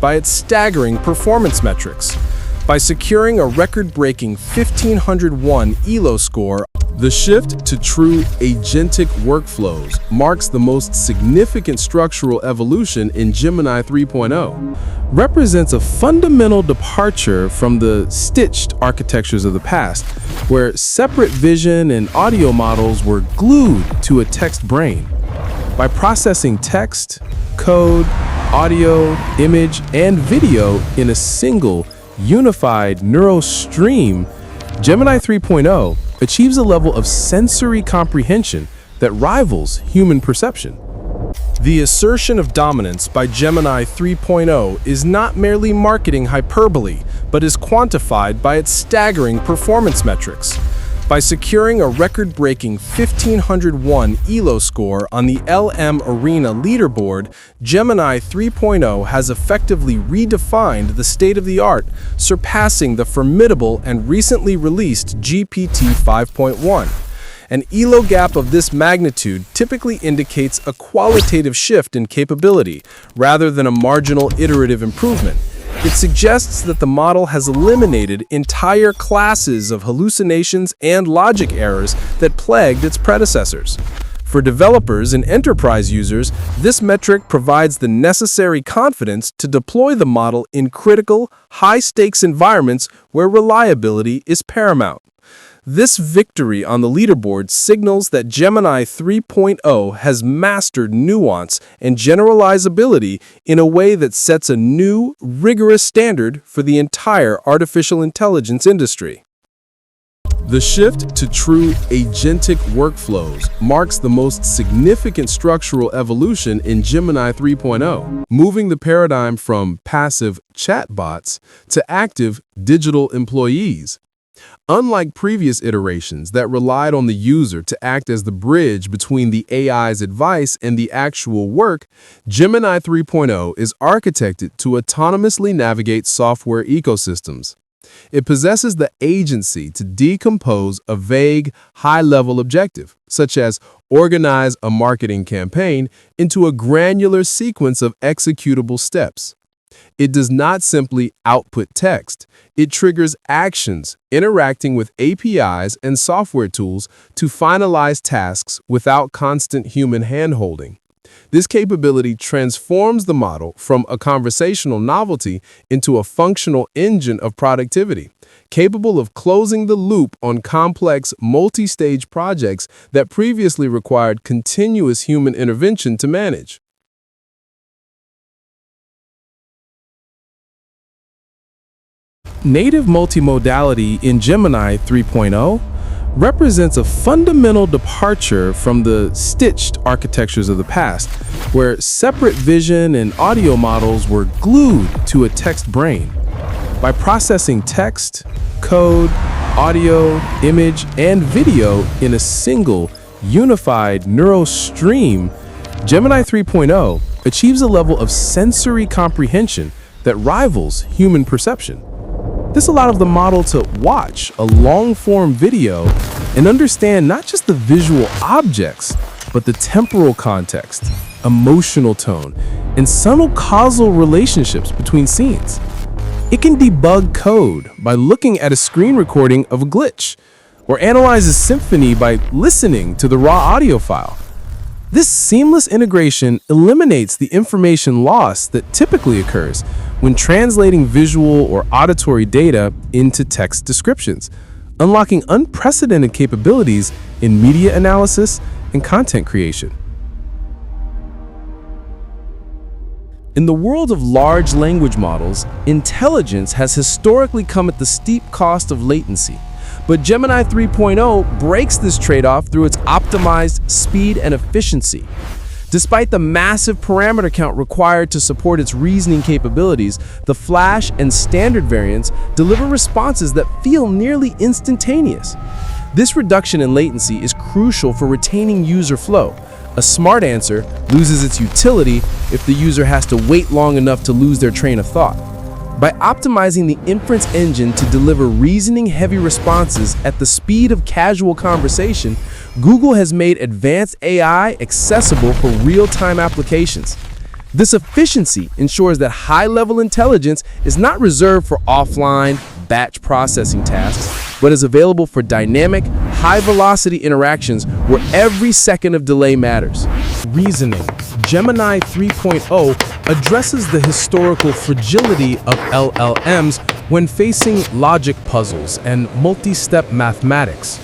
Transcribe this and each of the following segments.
by its staggering performance metrics. By securing a record-breaking 1501 ELO score, the shift to true agentic workflows marks the most significant structural evolution in Gemini 3.0, represents a fundamental departure from the stitched architectures of the past, where separate vision and audio models were glued to a text brain. By processing text, code, audio, image, and video in a single, unified neural stream, Gemini 3.0 achieves a level of sensory comprehension that rivals human perception. The assertion of dominance by Gemini 3.0 is not merely marketing hyperbole, but is quantified by its staggering performance metrics. By securing a record-breaking 1501 ELO score on the LM Arena leaderboard, Gemini 3.0 has effectively redefined the state-of-the-art, surpassing the formidable and recently released GPT 5.1. An ELO gap of this magnitude typically indicates a qualitative shift in capability, rather than a marginal iterative improvement. It suggests that the model has eliminated entire classes of hallucinations and logic errors that plagued its predecessors. For developers and enterprise users, this metric provides the necessary confidence to deploy the model in critical, high-stakes environments where reliability is paramount. This victory on the leaderboard signals that Gemini 3.0 has mastered nuance and generalizability in a way that sets a new, rigorous standard for the entire artificial intelligence industry. The shift to true agentic workflows marks the most significant structural evolution in Gemini 3.0, moving the paradigm from passive chatbots to active digital employees. Unlike previous iterations that relied on the user to act as the bridge between the AI's advice and the actual work, Gemini 3.0 is architected to autonomously navigate software ecosystems. It possesses the agency to decompose a vague, high-level objective, such as organize a marketing campaign, into a granular sequence of executable steps. It does not simply output text. It triggers actions, interacting with APIs and software tools to finalize tasks without constant human hand-holding. This capability transforms the model from a conversational novelty into a functional engine of productivity, capable of closing the loop on complex, multi-stage projects that previously required continuous human intervention to manage. Native multimodality in Gemini 3.0 represents a fundamental departure from the stitched architectures of the past, where separate vision and audio models were glued to a text brain. By processing text, code, audio, image, and video in a single, unified neural stream, Gemini 3.0 achieves a level of sensory comprehension that rivals human perception. This allowed the model to watch a long-form video and understand not just the visual objects, but the temporal context, emotional tone, and subtle causal relationships between scenes. It can debug code by looking at a screen recording of a glitch, or analyze a symphony by listening to the raw audio file. This seamless integration eliminates the information loss that typically occurs when translating visual or auditory data into text descriptions, unlocking unprecedented capabilities in media analysis and content creation. In the world of large language models, intelligence has historically come at the steep cost of latency. But Gemini 3.0 breaks this trade-off through its optimized speed and efficiency. Despite the massive parameter count required to support its reasoning capabilities, the Flash and Standard variants deliver responses that feel nearly instantaneous. This reduction in latency is crucial for retaining user flow. A smart answer loses its utility if the user has to wait long enough to lose their train of thought. By optimizing the inference engine to deliver reasoning-heavy responses at the speed of casual conversation, Google has made advanced AI accessible for real-time applications. This efficiency ensures that high-level intelligence is not reserved for offline, batch processing tasks, but is available for dynamic, high-velocity interactions where every second of delay matters. Reasoning. Gemini 3.0 addresses the historical fragility of LLMs when facing logic puzzles and multi-step mathematics.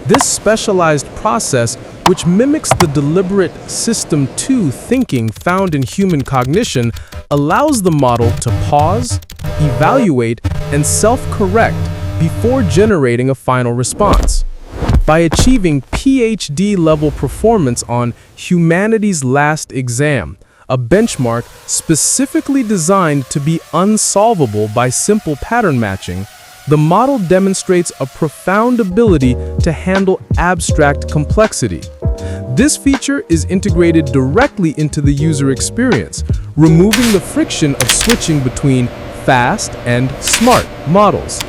This specialized process, which mimics the deliberate System 2 thinking found in human cognition, allows the model to pause, evaluate, and self-correct before generating a final response. By achieving PhD-level performance on Humanity's Last Exam, a benchmark specifically designed to be unsolvable by simple pattern matching, the model demonstrates a profound ability to handle abstract complexity. This feature is integrated directly into the user experience, removing the friction of switching between fast and smart models.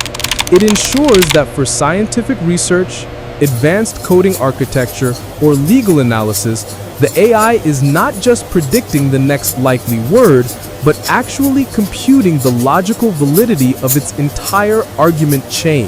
It ensures that for scientific research, advanced coding architecture, or legal analysis, the AI is not just predicting the next likely word, but actually computing the logical validity of its entire argument chain.